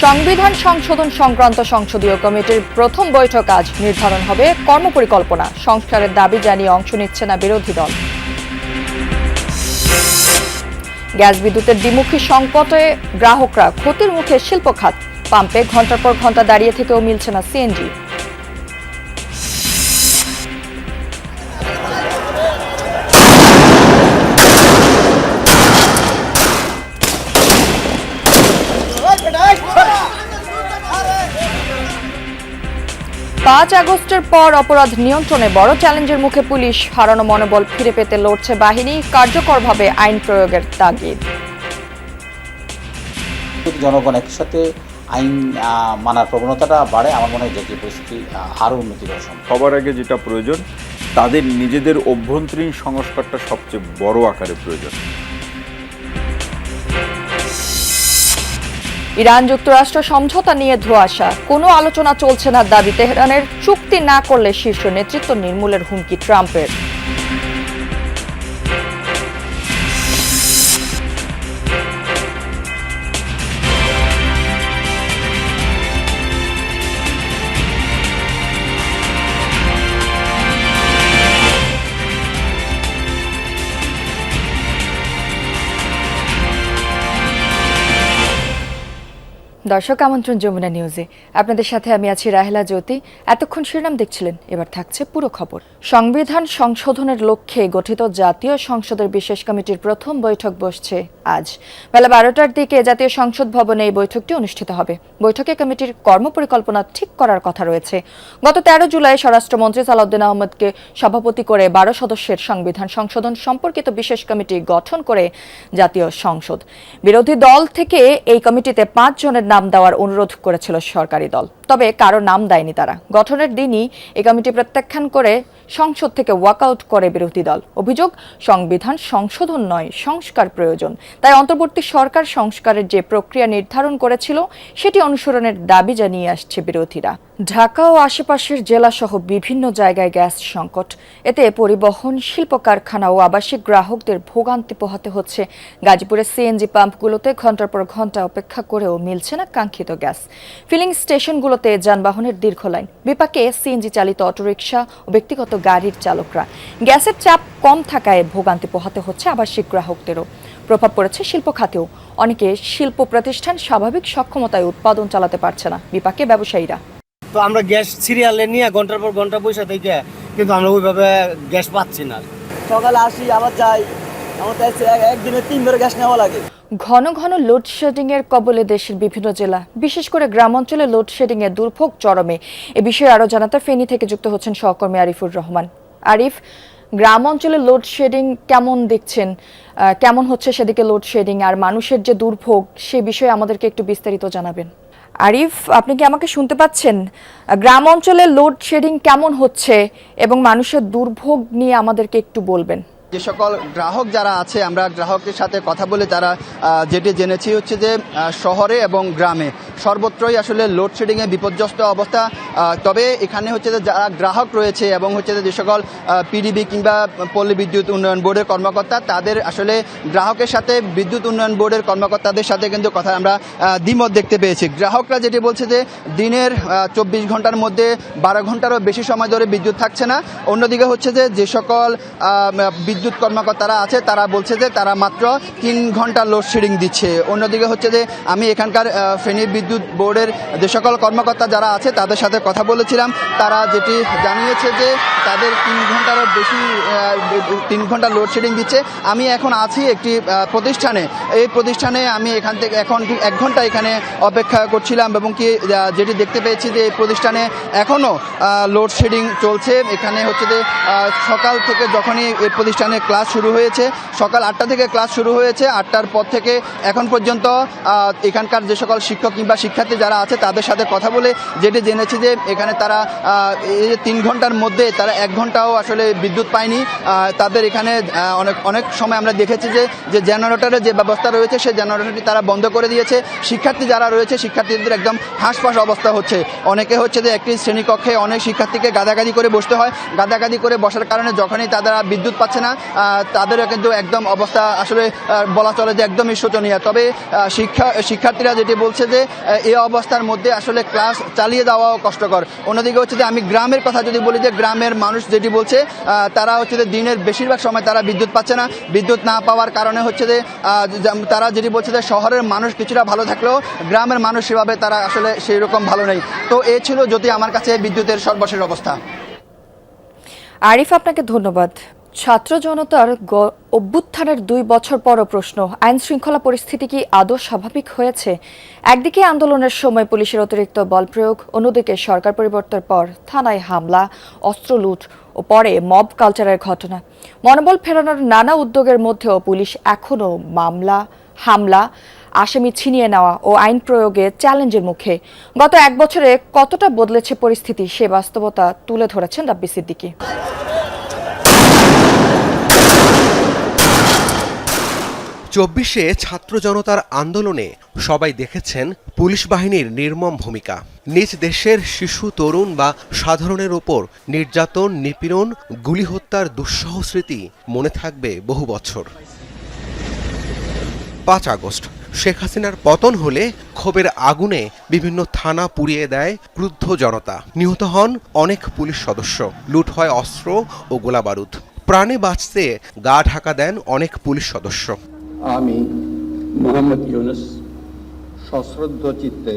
সংবিধান সংশোধন সংক্রান্ত সংসদীয় কমিটির প্রথম বৈঠক আজ। নির্ধারণ হবে কর্মপরিকল্পনা। সংস্কারের দাবি জানিয়ে অংশ নিচ্ছে না বিরোধী দল। গ্যাস বিদ্যুতের দ্বিমুখী সংকটে গ্রাহকরা ক্ষতির মুখে শিল্প খাত। পাম্পে ঘন্টার পর ঘন্টা দাঁড়িয়ে থেকেও মিলছে না সিএনজি। পাঁচ আগস্টের পর অপরাধ নিয়ন্ত্রণে বড় চ্যালেঞ্জের মুখে পুলিশ। হারানো মনোবল ফিরে পেতে লড়ছে বাহিনী। কার্যকরভাবে আইন প্রয়োগের তাগিদ। জনগণ একই সাথে আইন মানার প্রবণতাটা বাড়ে, আমার মনে হয় জাতীয় পরিস্থিতি আরও উন্নতি করা সম্ভব। সবার আগে যেটা প্রয়োজন, তাদের নিজেদের অভ্যন্তরীণ সংস্কারটা সবচেয়ে বড় আকারে প্রয়োজন। ইরান যুক্তরাষ্ট্র সমঝোতা নিয়ে ধোঁয়াশা। কোনো আলোচনা চলছে না দাবি তেহরানের। চুক্তি না করলে শীর্ষ নেতৃত্ব নির্মূলের হুমকি ট্রাম্পের। দর্শক আমন্ত্রণ যমুনা নিউজে। আপনাদের সাথে আমি আছি রাহেলা জ্যোতি। এতক্ষণ শিরোনাম দেখছিলেন, এবার থাকছে পুরো খবর। সংবিধান সংশোধনের লক্ষ্যে গঠিত জাতীয় সংসদের বিশেষ কমিটির প্রথম বৈঠক বসছে আজ। বেলা 12টার দিকে জাতীয় সংসদ ভবনে এই বৈঠকটি অনুষ্ঠিত হবে। বৈঠকে কমিটির কর্মপরিকল্পনা ঠিক করার কথা রয়েছে। গত 13 জুলাই স্বরাষ্ট্রমন্ত্রী সালাউদ্দিন আহমেদকে সভাপতি করে 12 সদস্যের সংবিধান সংশোধন সম্পর্কিত বিশেষ কমিটি গঠন করে জাতীয় সংসদ। বিরোধী দল থেকে এই কমিটিতে 5 জনের নাম দেওয়ার অনুরোধ করেছিল সরকারি দল, তবে কারো নাম দেয়নি তারা। গঠনের দিনই এই কমিটি প্রত্যাখ্যান করে সংসদ থেকে ওয়াকআউট করে বিরোধী দল। অভিযোগ, সংবিধান সংশোধন নয়, সংস্কার প্রয়োজন। তাই অন্তর্বর্তী সরকার সংস্কারের যে প্রক্রিয়া নির্ধারণ করেছিল সেটি অনুসরণের দাবি জানিয়ে আসছে বিরোধীরা। ঢাকা ও আশেপাশের জেলাসহ বিভিন্ন জায়গায় গ্যাস সংকট। এতে পরিবহন, শিল্প কারখানা ও আবাসিক গ্রাহকদের ভোগান্তি পোহাতে হচ্ছে। গাজীপুরের সিএনজি পাম্পগুলোতে ঘন্টার পর ঘন্টা অপেক্ষা করেও মিলছে না কাঙ্ক্ষিত গ্যাস। ফিলিং স্টেশনগুলোতে যানবাহনের দীর্ঘ লাইন। বিপাকে সিএনজি চালিত অটোরিকশা ও ব্যক্তিগত গাড়ির চালকরা। গ্যাসের চাপ কম থাকায় ভোগান্তি পোহাতে হচ্ছে আবাসিক গ্রাহকদেরও। প্রভাব পড়েছে শিল্প খাতেও। অনেকে শিল্প প্রতিষ্ঠান স্বাভাবিক সক্ষমতায় উৎপাদন চালাতে পারছে না। বিপাকে ব্যবসায়ীরা। তো আমরা গ্যাস সিরিয়ালে নিয়ে ঘন্টার পর ঘন্টা পয়সা থেকে, কিন্তু আমরা ওইভাবে গ্যাস পাচ্ছি না। সকালে আসি আবার যাই, আমাদের একদিনে 3 বার গ্যাস নেওয়া লাগে। ঘন ঘন লোডশেডিং এর কবলে দেশের বিভিন্ন জেলা, বিশেষ করে গ্রাম অঞ্চলে লোডশেডিং এর দুর্ভোগ চরমে। এ বিষয়ে আরো জানাতে ফেনী থেকে যুক্ত হচ্ছেন সহকর্মী আরিফুর রহমান। আরিফ, গ্রাম অঞ্চলে লোডশেডিং কেমন দেখছেন? কেমন হচ্ছে সেদিকে লোডশেডিং, আর মানুষের যে দুর্ভোগ সে বিষয়ে আমাদেরকে একটু বিস্তারিত জানাবেন। আরিফ, আপনি কি আমাকে শুনতে পাচ্ছেন? গ্রাম অঞ্চলে লোডশেডিং কেমন হচ্ছে এবং মানুষের দুর্ভোগ নিয়ে আমাদেরকে একটু বলবেন। যে সকল গ্রাহক যারা আছে, আমরা গ্রাহকের সাথে কথা বলে তারা যেটি জেনেছি হচ্ছে যে শহরে এবং গ্রামে সর্বত্রই আসলে লোডশেডিংয়ে বিপর্যস্ত অবস্থা। তবে এখানে হচ্ছে যে যারা গ্রাহক রয়েছে এবং হচ্ছে যে সকল পিডিবি কিংবা পল্লী বিদ্যুৎ উন্নয়ন বোর্ডের কর্মকর্তা, তাদের আসলে গ্রাহকের সাথে বিদ্যুৎ উন্নয়ন বোর্ডের কর্মকর্তাদের সাথে কিন্তু কথা আমরা দ্বিমত দেখতে পেয়েছি। গ্রাহকরা যেটি বলছে যে দিনের 24 ঘন্টার মধ্যে 12 ঘন্টারও বেশি সময় ধরে বিদ্যুৎ থাকছে না। অন্যদিকে হচ্ছে যে সকল বিদ্যুৎ কর্মকর্তারা আছে তারা বলছে যে তারা মাত্র 3 ঘন্টা লোডশেডিং দিচ্ছে। অন্যদিকে হচ্ছে যে আমি এখানকার ফেনী বিদ্যুৎ বোর্ডের যে সকল কর্মকর্তা যারা আছে তাদের সাথে কথা বলেছিলাম। তারা যেটি জানিয়েছে যে তাদের 3 ঘন্টারও বেশি 3 ঘন্টা লোডশেডিং দিচ্ছে। আমি এখন আছি একটি প্রতিষ্ঠানে। এই প্রতিষ্ঠানে আমি এখান থেকে এখন 1 ঘন্টা এখানে অপেক্ষা করছিলাম এবং কি যেটি দেখতে পেয়েছি যে এই প্রতিষ্ঠানে এখনও লোডশেডিং চলছে। এখানে হচ্ছে যে সকাল থেকে যখনই এই প্রতিষ্ঠানে ক্লাস শুরু হয়েছে, সকাল 8টা থেকে ক্লাস শুরু হয়েছে। 8টার পর থেকে এখন পর্যন্ত এখানকার যে সকল শিক্ষক কিংবা শিক্ষার্থী যারা আছে তাদের সাথে কথা বলে যেটি জেনেছি যে এখানে তারা এই 3 ঘন্টার মধ্যে তারা 1 ঘন্টাও আসলে বিদ্যুৎ পায়নি। তাদের এখানে অনেক সময় আমরা দেখেছি যে জেনারেটরের যে ব্যবস্থা রয়েছে সেই জেনারেটরটি তারা বন্ধ করে দিয়েছে। শিক্ষার্থী যারা রয়েছে শিক্ষার্থীদের একদম হাঁসফাঁস অবস্থা হচ্ছে। অনেকে হচ্ছে যে একটি শ্রেণীকক্ষে অনেক শিক্ষার্থীকে গাদাগাদি করে বসতে হয়। গাদাগাদি করে বসার কারণে যখনই তারা বিদ্যুৎ পাচ্ছে না তাদেরও কিন্তু একদম অবস্থা আসলে বলা চলে যে একদমই শোচনীয়। তবে শিক্ষার্থীরা যেটি বলছে যে এই অবস্থার মধ্যে আসলে ক্লাস চালিয়ে যাওয়াও কষ্টকর। অন্যদিকে হচ্ছে যে আমি গ্রামের কথা যদি বলি, যে গ্রামের মানুষ যেটি বলছে তারা হচ্ছে যে দিনের বেশিরভাগ সময় তারা বিদ্যুৎ পাচ্ছে না। বিদ্যুৎ না পাওয়ার কারণে হচ্ছে যে তারা যেটি বলছে যে শহরের মানুষ কিছুটা ভালো থাকলেও গ্রামের মানুষ সেভাবে তারা আসলে সেই রকম ভালো নেই। তো এই ছিল যদি আমার কাছে বিদ্যুতের সর্বশেষ অবস্থা। আরিফ, আপনাকে ধন্যবাদ। ছাত্র জনতার অভ্যুত্থানের 2 বছর পরও প্রশ্ন, আইন শৃঙ্খলা পরিস্থিতি কি আদৌ স্বাভাবিক হয়েছে? একদিকে আন্দোলনের সময় পুলিশের অতিরিক্ত বল প্রয়োগ, অন্যদিকে সরকার পরিবর্তনের পর থানায় হামলা, অস্ত্র লুট ও পরে মব কালচারের ঘটনা। মনোবল ফেরানোর নানা উদ্যোগের মধ্যেও পুলিশ এখনও হামলা, আসামি ছিনিয়ে নেওয়া ও আইন প্রয়োগে চ্যালেঞ্জের মুখে। গত 1 বছরে কতটা বদলেছে পরিস্থিতি, সে বাস্তবতা তুলে ধরেছেন রাব্বি সিদ্দিকী। 24-এ ছাত্র জনতার আন্দোলনে সবাই দেখেছেন পুলিশ বাহিনীর নির্মম ভূমিকা। নিজ দেশের শিশু, তরুণ বা সাধারণের ওপর নির্যাতন, নিপীড়ন, গুলি হত্যার দুঃসহ স্মৃতি মনে থাকবে বহু বছর। 5 আগস্ট শেখ হাসিনার পতন হলে ক্ষোভের আগুনে বিভিন্ন থানা পুড়িয়ে দেয় ক্রুদ্ধ জনতা। নিহত হন অনেক পুলিশ সদস্য, লুট হয় অস্ত্র ও গোলাবারুদ। প্রাণে বাঁচতে গা ঢাকা দেন অনেক পুলিশ সদস্য। আমি মোহাম্মদ ইউনুস সশ্রদ্ধ চিত্তে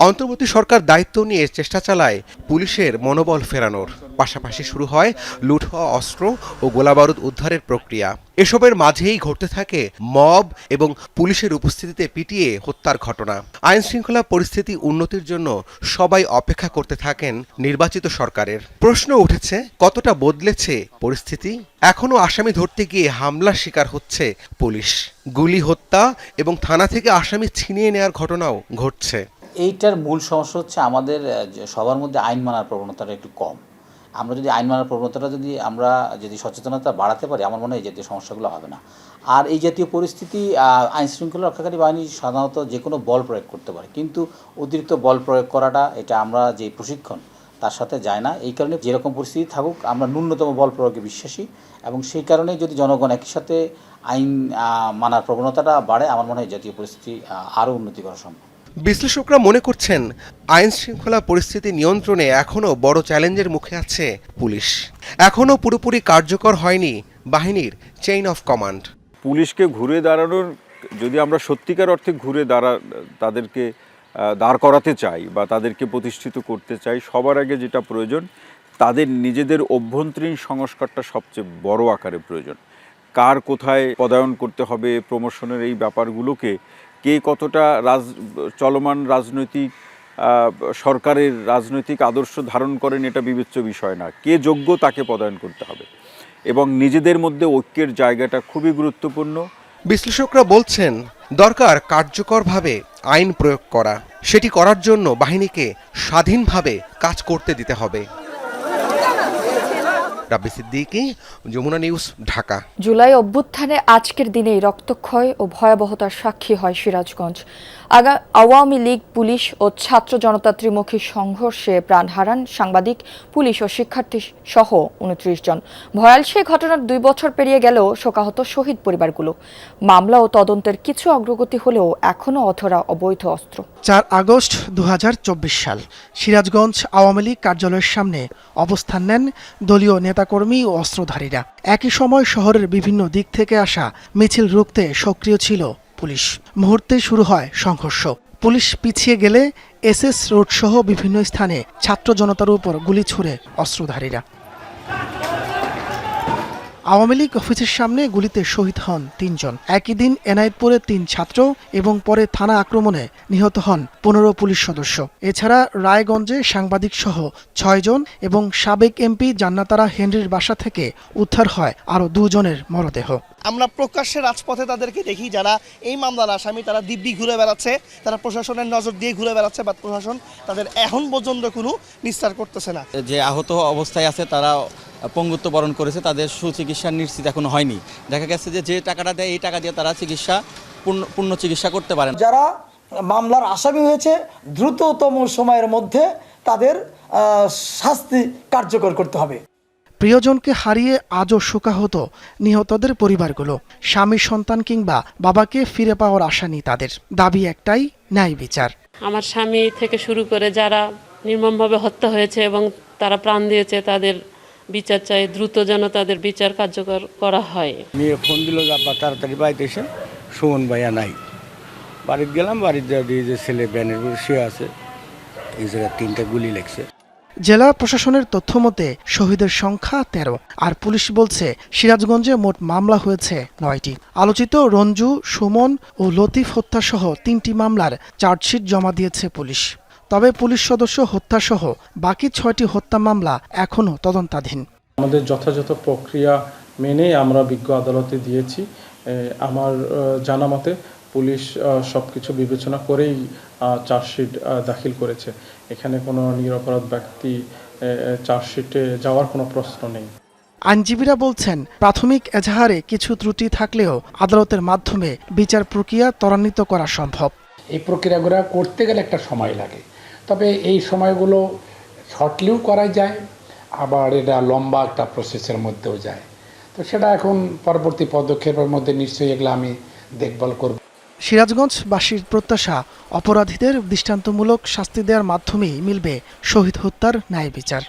অন্তর্বর্তী সরকার দায়িত্ব নিয়ে চেষ্টা চালায় পুলিশের মনোবল ফেরানোর। পাশাপাশি শুরু হয় লুট হওয়া অস্ত্র ও গোলাবারুদ উদ্ধারের প্রক্রিয়া। এসবের মাঝেই ঘটতে থাকে মব এবং পুলিশের উপস্থিতিতে পিটিয়ে হত্যার ঘটনা। আইন শৃঙ্খলা পরিস্থিতি উন্নতির জন্য সবাই অপেক্ষা করতে থাকেন নির্বাচিত সরকারের। প্রশ্ন উঠেছে, কতটা বদলেছে পরিস্থিতি? এখনও আসামি ধরতে গিয়ে হামলার শিকার হচ্ছে পুলিশ। গুলি, হত্যা এবং থানা থেকে আসামি ছিনিয়ে নেওয়ার ঘটনাও ঘটছে। এইটার মূল সমস্যা হচ্ছে আমাদের সবার মধ্যে আইন মানার প্রবণতাটা একটু কম। আমরা যদি আইন মানার প্রবণতাটা যদি সচেতনতা বাড়াতে পারি, আমার মনে হয় এই জাতীয় সমস্যাগুলো হবে না। আর এই জাতীয় পরিস্থিতি আইন শৃঙ্খলা রক্ষাকারী বাহিনী সাধারণত যে কোনো বল প্রয়োগ করতে পারে, কিন্তু অতিরিক্ত বল প্রয়োগ করাটা এটা আমরা যে প্রশিক্ষণ তার সাথে যায় না। এই কারণে যেরকম পরিস্থিতি থাকুক আমরা ন্যূনতম বল প্রয়োগে বিশ্বাসী, এবং সেই কারণে যদি জনগণ একই সাথে আইন মানার প্রবণতাটা বাড়ে, আমার মনে হয় জাতীয় পরিস্থিতি আরও উন্নতি করা সম্ভব। বিশ্লেষকরা মনে করছেন, আইন শৃঙ্খলা পরিস্থিতি নিয়ন্ত্রণে এখনও বড় চ্যালেঞ্জের মুখে আছে পুলিশ। এখনও পুরোপুরি কার্যকর হয়নি বাহিনীর চেইন অফ কমান্ড। পুলিশকে ঘুরে দাঁড়ানোর, যদি আমরা সত্যিকার অর্থে তাদেরকে দাঁড় করাতে চাই বা তাদেরকে প্রতিষ্ঠিত করতে চাই, সবার আগে যেটা প্রয়োজন, তাদের নিজেদের অভ্যন্তরীণ সংস্কারটা সবচেয়ে বড় আকারে প্রয়োজন। কার কোথায় পদায়ন করতে হবে, প্রমোশনের এই ব্যাপারগুলোকে কে কতটা চলমান রাজনৈতিক সরকারের রাজনৈতিক আদর্শ ধারণ করেন এটা বিবেচ্য বিষয় না। কে যোগ্য তাকে পদায়ন করতে হবে, এবং নিজেদের মধ্যে ঐক্যের জায়গাটা খুবই গুরুত্বপূর্ণ। বিশ্লেষকরা বলছেন, দরকার কার্যকরভাবে আইন প্রয়োগ করা। সেটি করার জন্য বাহিনীকে স্বাধীনভাবে কাজ করতে দিতে হবে। রাব্বি সিদ্দিকী, যমুনা নিউজ, ঢাকা। জুলাই অভ্যুত্থানে আজকের দিনেই রক্তক্ষয় ও ভয়াবহতার সাক্ষী হয় সিরাজগঞ্জ। আওয়ামী লীগ, পুলিশ ও ছাত্র জনতা ত্রিমুখী সংঘর্ষে প্রাণ হারান সাংবাদিক, পুলিশ ও শিক্ষার্থী সহ 29 জন। ভয়াল সেই ঘটনার 2 বছর পেরিয়ে গেলেও শোকাহত শহীদ পরিবারগুলো। মামলা ও তদন্তের কিছু অগ্রগতি হলেও এখনও অধরা অবৈধ অস্ত্র। 4 আগস্ট 2024 সাল সিরাজগঞ্জ আওয়ামী লীগ কার্যালয়ের সামনে অবস্থান নেন দলীয় নেতাকর্মী ও অস্ত্রধারীরা। একই সময় শহরের বিভিন্ন দিক থেকে আসা মিছিল রুখতে সক্রিয় ছিল পুলিশ। মুহূর্তে শুরু হয় সংঘর্ষ। পুলিশ পিছিয়ে গেলে এসএস রোড সহ বিভিন্ন স্থানে ছাত্র জনতার উপর গুলি ছুড়ে অস্ত্রধারীরা। আওয়ামী লীগ অফিসের সামনে গুলিতে শহীদ হন 3 জন। একই দিন এনায়েতপুরে 3 ছাত্র এবং পরে থানা আক্রমণে নিহত হন 15 পুলিশ সদস্য। এছাড়া রায়গঞ্জে সাংবাদিক সহ 6 জন এবং সাবেক এমপি জান্নাতারা হেনরির বাসা থেকে উদ্ধার হয় আরও 2 জনের মরদেহ। আমরা প্রকাশ্যে রাজপথে তাদেরকে দেখি, যারা এই মামলার আসামি, তারা দিব্যি ঘুরে বেড়াচ্ছে, তারা প্রশাসনের নজর দিয়ে ঘুরে বেড়াচ্ছে, বা প্রশাসন তাদের এখন পর্যন্ত কোনো নিস্তার করতেছে না। যে আহত অবস্থায় আছে তারা পঙ্গুত্ব বরণ করেছে, তাদের সুচিকিৎসা নিশ্চিত এখনো হয়নি। দেখা গেছে যে টাকাটা দেয় এই টাকা দিয়ে তারা পূর্ণ চিকিৎসা করতে পারেন। যারা মামলার আসামি হয়েছে দ্রুততম সময়ের মধ্যে তাদের শাস্তি কার্যকর করতে হবে। প্রিয়জনকে হারিয়ে আজও শোকাহত নিহতদের পরিবারগুলো। স্বামী, সন্তান কিংবা বাবাকে ফিরে পাওয়ার আশা নেই তাদের। দাবি একটাই, ন্যায় বিচার। আমার স্বামী থেকে শুরু করে যারা নির্মমভাবে হত্যা হয়েছে এবং তারা প্রাণ দিয়েছে তাদের বিচার চাই, দ্রুত যেন তাদের বিচার কার্যকর করা হয়। মেয়ে ফোন দিল যে আব্বা তাড়াতাড়ি বাড়িতে এসে, সুমন ভাইয়া নাই। বাড়িতে গেলাম, বাড়িতে যে ছেলে ব্যানের উপর শুয়ে আছে, এই জায়গায় 3টা গুলি লেগেছে। জেলা প্রশাসনের তথ্য মতে শহীদের সংখ্যা 13, আর পুলিশ বলছে সিরাজগঞ্জে মোট মামলা হয়েছে 9টি। আলোচিত রঞ্জু, সুমন ও লতিফ হত্যাসহ 3টি মামলার চার্জশিট জমা দিয়েছে পুলিশ। তবে পুলিশ সদস্য হত্যাসহ বাকি 6টি হত্যা মামলা এখনও তদন্তাধীন। আমাদের যথাযথ প্রক্রিয়া মেনে আমরা বিজ্ঞ আদালতে দিয়েছি। আমার জানা মতে পুলিশ সবকিছু বিবেচনা করেই চার্জশিট দাখিল করেছে। এখানে কোনো নিরপরাধ ব্যক্তি চার্জশিটে যাওয়ার কোনো প্রশ্ন নেই। আইনজীবীরা বলছেন প্রাথমিক এজাহারে কিছু ত্রুটি থাকলেও আদালতের মাধ্যমে বিচার প্রক্রিয়া ত্বরান্বিত করা সম্ভব। এই প্রক্রিয়াগুলো করতে গেলে একটা সময় লাগে, তবে এই সময়গুলো শর্টলিও করা যায়, আবার এটা লম্বা একটা প্রসেসের মধ্যেও যায়। তো সেটা এখন পরবর্তী পদক্ষেপের মধ্যে নিশ্চয়ই এগুলো আমি দেখভাল করব। সিরাজগঞ্জবাসীর প্রত্যাশা, অপরাধীদের দৃষ্টান্তমূলক শাস্তি দেওয়ার মাধ্যমেই মিলবে শহীদ হত্যার ন্যায় বিচার।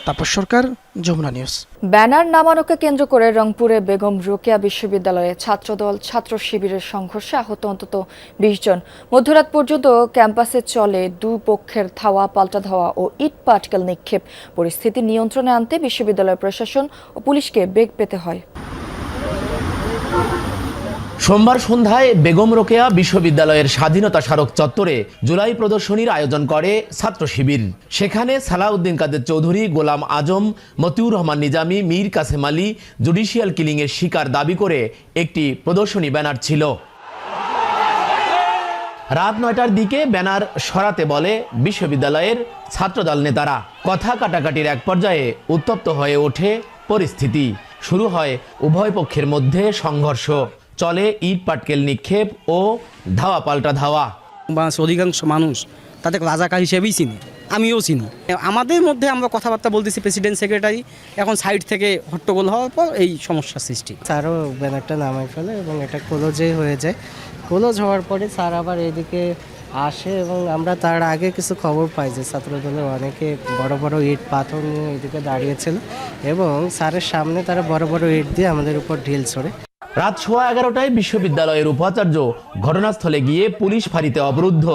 তাপস সরকার, যমুনা নিউজ। ব্যানার নামানোকে কেন্দ্র করে রংপুরে বেগম রোকেয়া বিশ্ববিদ্যালয়ে ছাত্রদল ছাত্র শিবিরের সংঘর্ষে আহত অন্তত 20 জন। মধ্যরাত পর্যন্ত ক্যাম্পাসে চলে দুই পক্ষের ধাওয়া পাল্টা ধাওয়া ও ইট পাটকেল নিক্ষেপ। পরিস্থিতি নিয়ন্ত্রণে আনতে বিশ্ববিদ্যালয় প্রশাসন ও পুলিশকে বেগ পেতে হয়। সোমবার সন্ধ্যায় বেগম রোকেয়া বিশ্ববিদ্যালয়ের স্বাধীনতা স্মারক চত্বরে জুলাই প্রদর্শনীর আয়োজন করে ছাত্র শিবির। সেখানে সালাউদ্দিন কাদের চৌধুরী, গোলাম আজম, মতিউর রহমান নিজামী, মীর কাসেম আলী জুডিশিয়াল কিলিংয়ের শিকার দাবি করে একটি প্রদর্শনী ব্যানার ছিল। রাত 9টার দিকে ব্যানার সরাতে বলে বিশ্ববিদ্যালয়ের ছাত্রদল নেতারা। কথা কাটাকাটির এক পর্যায়ে উত্তপ্ত হয়ে ওঠে পরিস্থিতি। শুরু হয় উভয় পক্ষের মধ্যে সংঘর্ষ। চলে ইট পাটকেল নিক্ষেপ ও ধাওয়া পাল্টা ধাওয়া। অধিকাংশ মানুষ তাদের রাজাকার হিসেবেই চিনি, আমিও চিনি। আমাদের মধ্যে আমরা কথাবার্তা বলতেছি, প্রেসিডেন্ট সেক্রেটারি, এখন সাইড থেকে হট্টগোল হওয়ার পর এই সমস্যা সৃষ্টি। স্যারও ব্যানারটা নামাই ফেলে এবং এটা ক্লোজে হয়ে যায়। ক্লোজ হওয়ার পরে স্যার আবার এদিকে আসে এবং আমরা তার আগে কিছু খবর পাই যে ছাত্রদলের অনেকে বড় বড় ইট পাথর নিয়ে এদিকে দাঁড়িয়েছিল এবং স্যারের সামনে তারা বড় বড় ইট দিয়ে আমাদের উপর ঢিল ছড়ে। রাত 11:15টায় বিশ্ববিদ্যালয়ের উপাচার্য ঘটনাস্থলে গিয়ে পুলিশ ফাঁড়িতে অবরুদ্ধ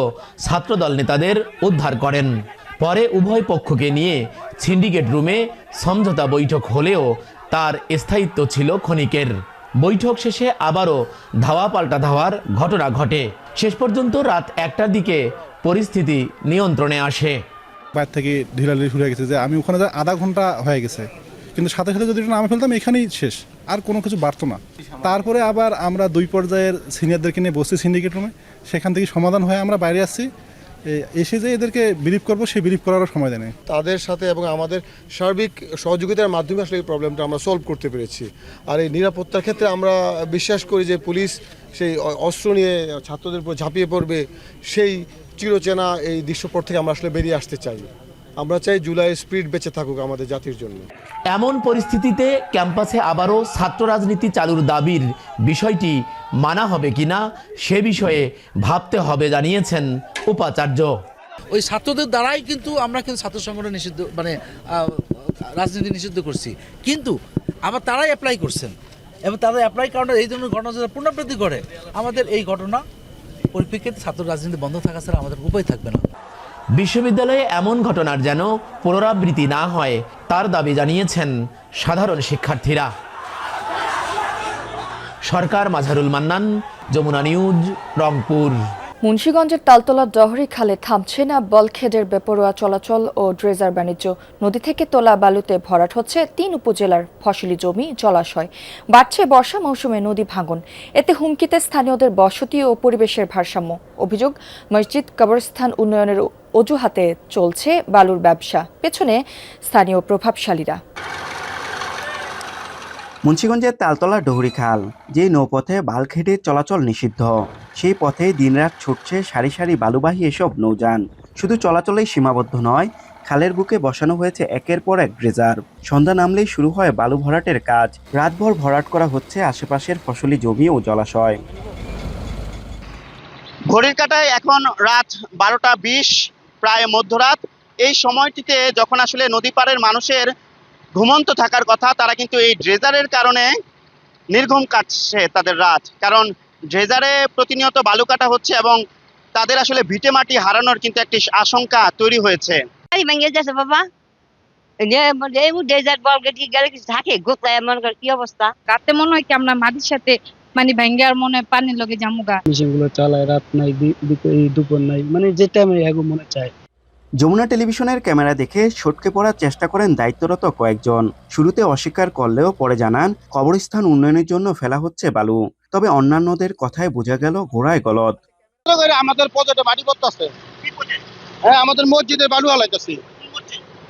ছাত্রদল নেতাদের উদ্ধার করেন। পরে উভয় পক্ষকে নিয়ে সিন্ডিকেট রুমে সমঝোতা বৈঠক হলেও তার স্থায়িত্ব ছিল ক্ষণিকের। বৈঠক শেষে আবারও ধাওয়া পাল্টা ধাওয়ার ঘটনা ঘটে। শেষ পর্যন্ত রাত 1টার দিকে পরিস্থিতি নিয়ন্ত্রণে আসে। বাইরে থেকে ঢিলাঢিলি শুরু হয়ে গেছে যে আমি ওখানে আধা ঘন্টা হয়ে গেছে, কিন্তু সাথে সাথে যদি নামে ফেলতাম এখানেই শেষ, আর কোনো কিছু বাড়তো না। তারপরে আবার আমরা 2 পর্যায়ের সিনিয়রদেরকে নিয়ে বসছি সিন্ডিকেট রুমে, সেখান থেকে সমাধান হয়ে আমরা বাইরে আসছি। এসে যে এদেরকে বিলিভ করবো সেই বিলিভ করারও সময় দেয় নাই। তাদের সাথে এবং আমাদের সার্বিক সহযোগিতার মাধ্যমে আসলে এই প্রবলেমটা আমরা সলভ করতে পেরেছি। আর এই নিরাপত্তার ক্ষেত্রে আমরা বিশ্বাস করি যে পুলিশ সেই অস্ত্র নিয়ে ছাত্রদের উপর ঝাঁপিয়ে পড়বে, সেই চিরচেনা এই দৃশ্যপট থেকে আমরা আসলে বেরিয়ে আসতে চাই। আমরা চাই জুলাইয়ের স্পিরিট বেঁচে থাকুক আমাদের জাতির জন্য। এমন পরিস্থিতিতে ক্যাম্পাসে আবারও ছাত্র রাজনীতি চালুর দাবির বিষয়টি মানা হবে কিনা সে বিষয়ে ভাবতে হবে জানিয়েছেন উপাচার্য। ওই ছাত্রদের দ্বারাই কিন্তু আমরা ছাত্র সংগঠন নিষিদ্ধ রাজনীতি নিষিদ্ধ করছি, কিন্তু আবার তারাই অ্যাপ্লাই করছেন এবং তারা অ্যাপ্লাই কারণে এই ধরনের ঘটনা যারা পুনরাবৃত্তি করে, আমাদের এই ঘটনা পরিপ্রেক্ষিতে ছাত্র রাজনীতি বন্ধ থাকা ছাড়া আমাদের উপায় থাকবে না। বিশ্ববিদ্যালয়ে এমন ঘটনার যেন পুনরাবৃত্তি না হয় তার দাবি জানিয়েছেন সাধারণ শিক্ষার্থীরা। সরকার, মাঝারুল মান্নান, যমুনা নিউজ, রংপুর। মুন্সিগঞ্জের তালতলা ডহরি খালে থামছে না বলখেডের বেপরোয়া চলাচল ও ড্রেজার বাণিজ্য। নদী থেকে তোলা বালুতে ভরাট হচ্ছে 3 উপজেলার ফসলি জমি, জলাশয়। বাড়ছে বর্ষা মৌসুমে নদী ভাঙন। এতে হুমকিতে স্থানীয়দের বসতি ও পরিবেশের ভারসাম্য। অভিযোগ, মসজিদ কবরস্থান উন্নয়নের অজুহাতে চলছে বালুর ব্যবসা, পেছনে স্থানীয় প্রভাবশালীরা। মুন্সিগঞ্জের তালতলা ডহরি খাল, যে নৌপথে বালখেডের চলাচল নিষিদ্ধ, সেই পথে দিনরাত ছুটছে সারি সারি বালুবাহী এসব নৌযান। শুধু চলাচলেই সীমাবদ্ধ নয়, খালের বুকে বসানো হয়েছে একের পর এক ড্রেজার। সন্ধ্যা নামলেই শুরু হয় বালু ভরাটের কাজ। রাতভর ভরাট করা হচ্ছে আশেপাশের ফসলি জমি ও জলাশয়। ঘড়ির কাঁটায় এখন রাত 12টা 20, প্রায় মধ্যরাত। এই সময়টিতে যখন আসলে নদী পাড়ের মানুষের ঘুমন্ত থাকার কথা, তারা কিন্তু এই ড্রেজারের কারণে নির্ঘুম কাটছে তাদের রাত। কারণ ড্রেজারে প্রতিনিয়ত বালু কাটা হচ্ছে এবং তাদের আসলে ভিটে মাটি হারানোর কিন্তু একটি আশঙ্কা তৈরি হয়েছে। বাবা ডেজার্ট বল গেলে কিছু থাকে গোকলায় মনে কর কি অবস্থা, রাতে মনে হয় কি আমরা মাটির সাথে মানে ভেঙ্গার মনে হয় পানির লগে জামুগা। মেশিনগুলো চালায়, রাত নাই দুপুর নাই, মানে যে টাইমে এগো মনে চায়। যমুনা টেলিভিশনের ক্যামেরা দেখে সটকে পড়ার চেষ্টা করেন দায়িত্বরত কয়েকজন। শুরুতে অস্বীকার করলেও পরে জানান কবরস্থান উন্নয়নের জন্য ফেলা হচ্ছে বালু। তবে অন্যান্যদের কথায় বোঝা গেল ঘোড়ায় গলদ। আমাদের প্রজেক্টে মাটি করতেছে, হ্যাঁ আমাদের মসজিদের বালু আলাইতেছি।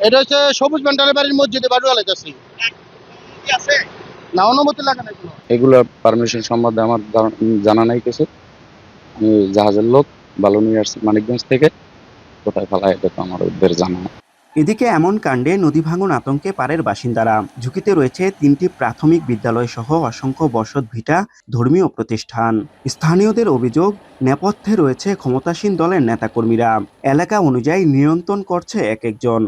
এটা হচ্ছে সবুজ ভান্ডারের বাড়ির মসজিদে বালু আলাইতেছি। না, অনুমতি লাগে না। এগুলো পারমিশন সম্বন্ধে আমার জানা নাই কিছু। আমি জাহাজের লোক, বালু নিয়ে আসছি মানিকগঞ্জ থেকে, কোথায় ফেলা এটা তো আমার ওদের জানা। এদিকে এমন কাণ্ডে নদী ভাঙন আতঙ্কে পাড়ের বাসিন্দারা। ঝুঁকিতে রয়েছে 3টি প্রাথমিক বিদ্যালয় সহ অসংখ্য বসত ভিটা, ধর্মীয় প্রতিষ্ঠান। স্থানীয়দের অভিযোগ, নেপথ্যে রয়েছে ক্ষমতাসীন দলের নেতাকর্মীরা। এলাকা অনুযায়ী নিয়ন্ত্রণ করছে এক একজন।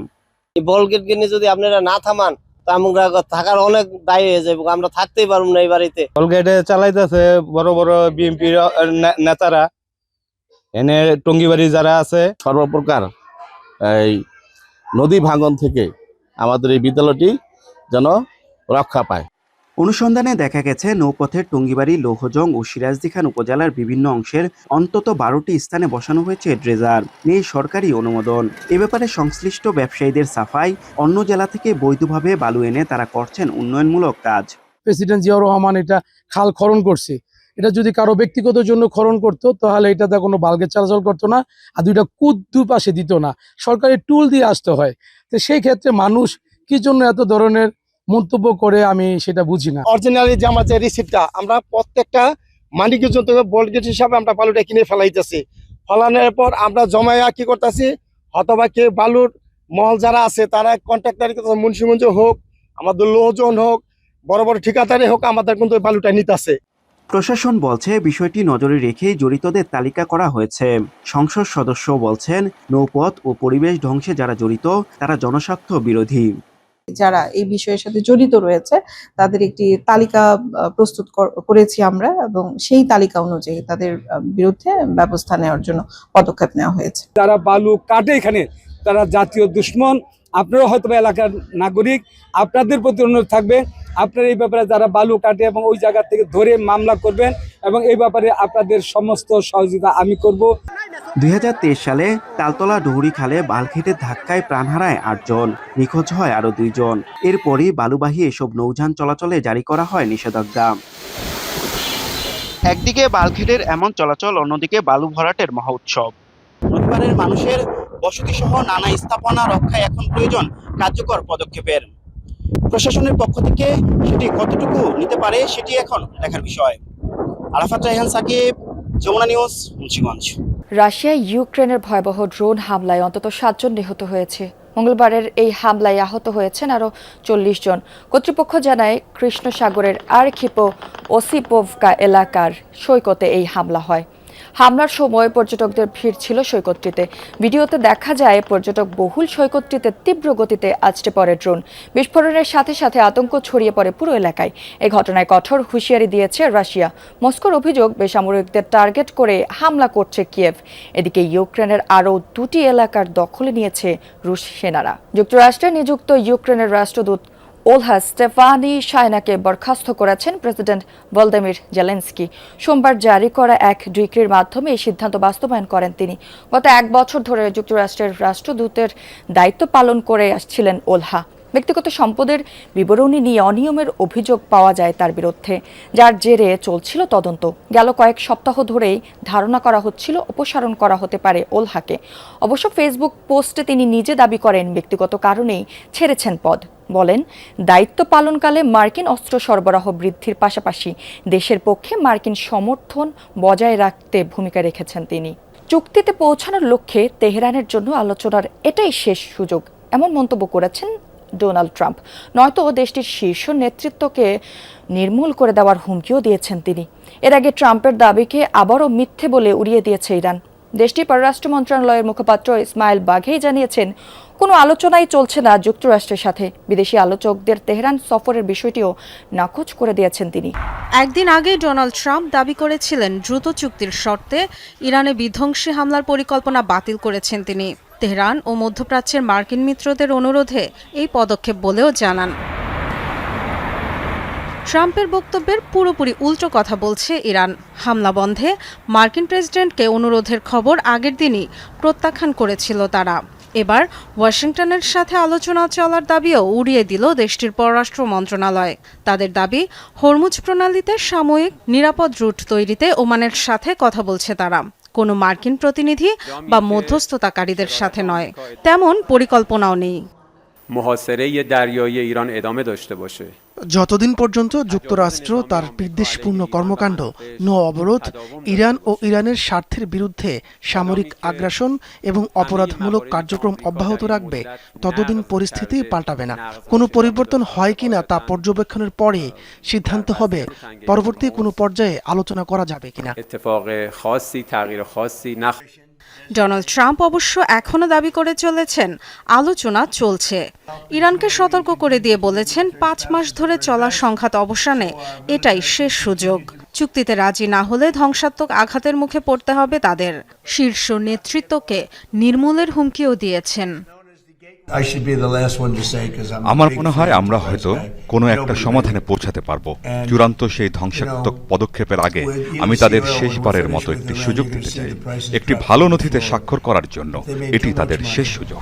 বল গেট কিনে যদি আপনারা না থামান তা আমরা থাকার অনেক দায়ী হয়ে যাবে, আমরা থাকতেই পারবো না এই বাড়িতে। বল গেটে চালাইতেছে বড় বড় বিএনপি নেতারা, এনে টঙ্গিবাড়ি যারা আছে। সর্বপ্রকার এই নদী ভাঙন থেকে আমাদের এই বিদ্যালয়টি যেন রক্ষা পায়। অনুসন্ধানে দেখা গেছে নৌপথের টঙ্গিবাড়ি, লৌহজং ও সিরাজদি খান উপজেলার বিভিন্ন অংশের অন্তত 12টি স্থানে বসানো হয়েছে ড্রেজার। নেই সরকারি অনুমোদন। এ ব্যাপারে সংশ্লিষ্ট ব্যবসায়ীদের সাফাই, অন্য জেলা থেকে বৈধভাবে বালু এনে তারা করছেন উন্নয়নমূলক কাজ। প্রেসিডেন্ট জিয়াউর রহমান এটা খাল খনন করছে, এটা যদি কারো ব্যক্তিগত জন্য খনন করতো তাহলে এটাতে কোনো বালগেট চলাচল করতো না, আর দুইটা কুদ দুপাশে দিত না, সরকারি টুল দিয়ে আসতে হয়। তো সেই ক্ষেত্রে মানুষ কি জন্য এত ধরনের মন্তব্য করে আমি সেটা বুঝি না। অরিজিনালি যে আমার যে রিসিপ্টটা, আমরা প্রত্যেকটা মালিকের জন্য বোল্ড গেট হিসাবে আমরা বালুটা কিনে ফেলাইতেছি। ফলানোর পর আমরা জমায়া কি করতেছি, অথবা কেউ বালুর মহল যারা আছে তারা কন্ট্রাক্টার মুন্সিগঞ্জ হোক, আমাদের লোহজন হোক, বড় বড় ঠিকাদারি হোক, আমাদের কিন্তু বালুটা নিতেছে। প্রশাসন বলছে বিষয়টি নজরে রেখে জড়িতদের তালিকা করা হয়েছে। সংসদ সদস্য বলছেন নৌপথ ও পরিবেশ ধ্বংসে যারা জড়িত তারা জনস্বার্থ বিরোধী। যারা এই বিষয়ের সাথে জড়িত রয়েছে তাদের একটি তালিকা প্রস্তুত করেছি আমরা, এবং সেই তালিকা অনুযায়ী তাদের বিরুদ্ধে ব্যবস্থা নেওয়ার জন্য পদক্ষেপ নেওয়া হয়েছে। যারা বালু কাটে এখানে তারা জাতীয় দুশ্মন। আপনারা হয়তো এলাকার নাগরিক, আপনাদের প্রতি অনুরোধ থাকবে আপনারা এই ব্যাপারে যারা বালু কাটে এবং ওই জায়গা থেকে ধরে মামলা করবেন, এবং এই ব্যাপারে আপনাদের সমস্ত সহযোগিতা আমি করব। 2023 সালে তালতলা ডহুরি খালে বালখেটের ধাক্কায় প্রাণ হারায় 8 জন, নিখোঁজ হয় আরো 2 জন। এরপরই বালুবাহী এসব নৌযান চলাচলে জারি করা হয় নিষেধাজ্ঞা। একদিকে বালখেটের এমন চলাচল, অন্যদিকে বালু ভরাটের মহা উৎসব। নদীপাড়ের মানুষের বসতি সহ নানা স্থাপনা রক্ষায় এখন প্রয়োজন কার্যকর পদক্ষেপের। প্রশাসনের পক্ষ থেকে সেটি কতটুকু নিতে পারে সেটি এখন দেখার বিষয়। আরাফাত রায়হান, সাকিব, যমুনা নিউজ, মুন্সিগঞ্জ। রাশিয়ায় ইউক্রেনের ভয়াবহ ড্রোন হামলায় অন্তত 7 জন নিহত হয়েছে। মঙ্গলবারের এই হামলায় আহত হয়েছেন আরও 40 জন। কর্তৃপক্ষ জানায় কৃষ্ণ সাগরের আরখিপো ওসিপোভকা এলাকার সৈকতে এই হামলা হয়। হামলার সময় পর্যটকদের ভিড় ছিল সৈকতটিতে। ভিডিওতে দেখা যায় পর্যটক বহুল সৈকতটিতে তীব্র গতিতে আছড়ে পড়ে ড্রোন। বিস্ফোরণের সাথে সাথে আতঙ্ক ছড়িয়ে পড়ে পুরো এলাকায়। এই ঘটনায় কঠোর হুঁশিয়ারি দিয়েছে রাশিয়া। মস্কোর অভিযোগ, বেসামরিকদের টার্গেট করে হামলা করছে কিয়েভ। এদিকে ইউক্রেনের আরও 2টি এলাকার দখলে নিয়েছে রুশ সেনারা। যুক্তরাষ্ট্রে নিযুক্ত ইউক্রেনের রাষ্ট্রদূত ওলহা স্টেফানিশায়নাকে বরখাস্ত করেছেন প্রেসিডেন্ট ভলোদিমির জেলেনস্কি। সোমবার জারি করা এক ডিক্রির মাধ্যমে এই সিদ্ধান্ত বাস্তবায়ন করেন তিনি। গত 1 বছর ধরে যুক্তরাষ্ট্রের রাষ্ট্রদূতের দায়িত্ব পালন করে আসছিলেন ওলহা। ব্যক্তিগত সম্পদের বিবরণী নিয়ে অনিয়মের অভিযোগ পাওয়া যায় তার বিরুদ্ধে, যার জেরে চলছিল তদন্ত। গেল কয়েক সপ্তাহ ধরেই ধারণা করা হচ্ছিল অপসারণ করা হতে পারে ওলহাকে। অবশ্য ফেসবুক পোস্টে তিনি নিজে দাবি করেন ব্যক্তিগত কারণেই ছেড়েছেন পদ। বলেন, দায়িত্ব পালনকালে মার্কিন অস্ত্র সরবরাহ বৃদ্ধির পাশাপাশি দেশের পক্ষে মার্কিন সমর্থন বজায় রাখতে ভূমিকা রেখেছেন তিনি। চুক্তিতে পৌঁছানোর লক্ষ্যে তেহরানের জন্য আলোচনার এটাই শেষ সুযোগ। এমন মন্তব্য করেছেন ডোনাল্ড ট্রাম্প। নয়তো দেশটির শীর্ষ নেতৃত্বকে নির্মূল করে দেওয়ার হুমকিও দিয়েছেন তিনি। এর আগে ট্রাম্পের দাবিকে আবারও মিথ্যে বলে উড়িয়ে দিয়েছে ইরান। দেশটির পররাষ্ট্র মন্ত্রণালয়ের মুখপাত্র ইসমাইল বাঘেই জানিয়েছেন, কোনো আলোচনাই চলছে না যুক্তরাষ্ট্রের সাথে। বিদেশি আলোচকদের তেহরান সফরের বিষয়টিও নাকচ করে দিয়েছেন তিনি। একদিন আগে ডোনাল্ড ট্রাম্প দাবি করেছিলেন দ্রুত চুক্তির শর্তে ইরানে বিধ্বংসী হামলার পরিকল্পনা বাতিল করেছেন তিনি। তেহরান ও মধ্যপ্রাচ্যের মার্কিন মিত্রদের অনুরোধে এই পদক্ষেপ বলেও জানান। ট্রাম্পের বক্তব্যের পুরোপুরি উল্টো কথা বলছে ইরান। হামলা বন্ধে মার্কিন প্রেসিডেন্টকে অনুরোধের খবর আগের দিনই প্রত্যাখ্যান করেছিল তারা। এবার ওয়াশিংটনের সাথে আলোচনা চলার দাবিও উড়িয়ে দিল দেশটির পররাষ্ট্র মন্ত্রণালয়। তাদের দাবি, হরমুজ প্রণালীতে সাময়িক নিরাপদ রুট তৈরিতে ওমানের সাথে কথা বলছে তারা, কোনো মার্কিন প্রতিনিধি বা মধ্যস্থতাকারীদের সাথে নয়। তেমন পরিকল্পনাও নেই। محاصره دریایی ایران ادامه داشته باشه যতদিন পর্যন্ত যুক্তরাষ্ট্র তার বিদ্বেষপূর্ণ কর্মকাণ্ড, নৌ অবরোধ, ইরান ও ইরানের স্বার্থের বিরুদ্ধে সামরিক আগ্রাসন এবং অপরাধমূলক কার্যক্রম অব্যাহত রাখবে, ততদিন পরিস্থিতি পাল্টাবে না। কোনো পরিবর্তন হয় কিনা তা পর্যবেক্ষণের পরে সিদ্ধান্ত হবে পরবর্তী কোনো পর্যায়ে আলোচনা করা যাবে কিনা। اتفاق خاصی تغییر خاصی نخ ডোনাল্ড ট্রাম্প অবশ্য এখনো দাবি করে চলেছেন আলোচনা চলছে। ইরানকে সতর্ক করে দিয়ে বলেছেন 5 মাস ধরে চলা সংঘাত অবসানে এটাই শেষ সুযোগ। চুক্তিতে রাজি না হলে ধ্বংসাত্মক আঘাতের মুখে পড়তে হবে তাদের। শীর্ষ নেতৃত্বকে নির্মূলের হুমকিও দিয়েছেন। আমার মনে হয় আমরা হয়তো কোনো একটা সমাধানে পৌঁছাতে পারবো। চূড়ান্ত সেই ধ্বংসাত্মক পদক্ষেপের আগে আমি তাদের শেষবারের মতো একটি সুযোগ দিতে চাই, একটি ভালো নথিতে স্বাক্ষর করার জন্য। এটি তাদের শেষ সুযোগ।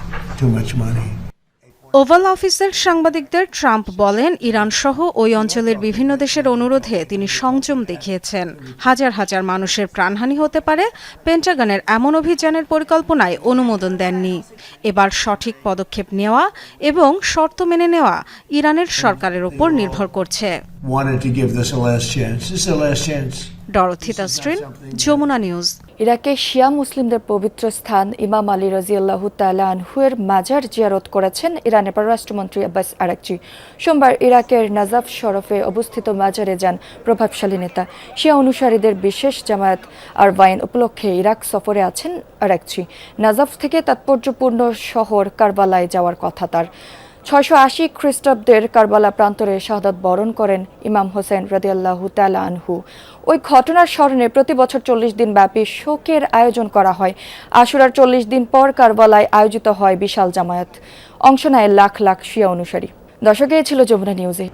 ওভাল অফিসের সাংবাদিকদের ট্রাম্প বলেন, ইরান সহ ওই অঞ্চলের বিভিন্ন দেশের অনুরোধে তিনি সংযম দেখিয়েছেন। হাজার হাজার মানুষের প্রাণহানি হতে পারে, পেন্টাগনের এমন অভিযানের পরিকল্পনায় অনুমোদন দেননি। এবার সঠিক পদক্ষেপ নেওয়া এবং শর্ত মেনে নেওয়া ইরানের সরকারের উপর নির্ভর করছে। ডরথিতা স্ট্রিন, যমুনা নিউজ। ইরাকে শিয়া মুসলিমদের পবিত্র স্থান ইমাম আলী রাদিয়াল্লাহু তাআলা আনহুয়ের মাজার জিয়ারত করেছেন ইরানের পররাষ্ট্রমন্ত্রী আব্বাস আরাকচি। সোমবার ইরাকের নাজাফ শরফে অবস্থিত মাজারে যান প্রভাবশালী নেতা। শিয়া অনুসারীদের বিশেষ জামায়াত আরবাইন উপলক্ষে ইরাক সফরে আছেন আরাকচি। নাজাফ থেকে তাৎপর্যপূর্ণ শহর কারবালায় যাওয়ার কথা তার। 680 খ্রিস্টাব্দের কারবালা প্রান্তরে শাহাদাত বরণ করেন ইমাম হোসেন রাদিয়াল্লাহু তাআলা আনহু। ওই ঘটনার স্মরণে প্রতি বছর 40 দিন ব্যাপী শোকের আয়োজন করা হয়। আশুরার 40 দিন পর কারবালায় আয়োজিত হয় বিশাল জামায়াত। অংশ নেয় লাখ লাখ শিয়া অনুসারী। দর্শক, এই ছিল যমুনা নিউজে।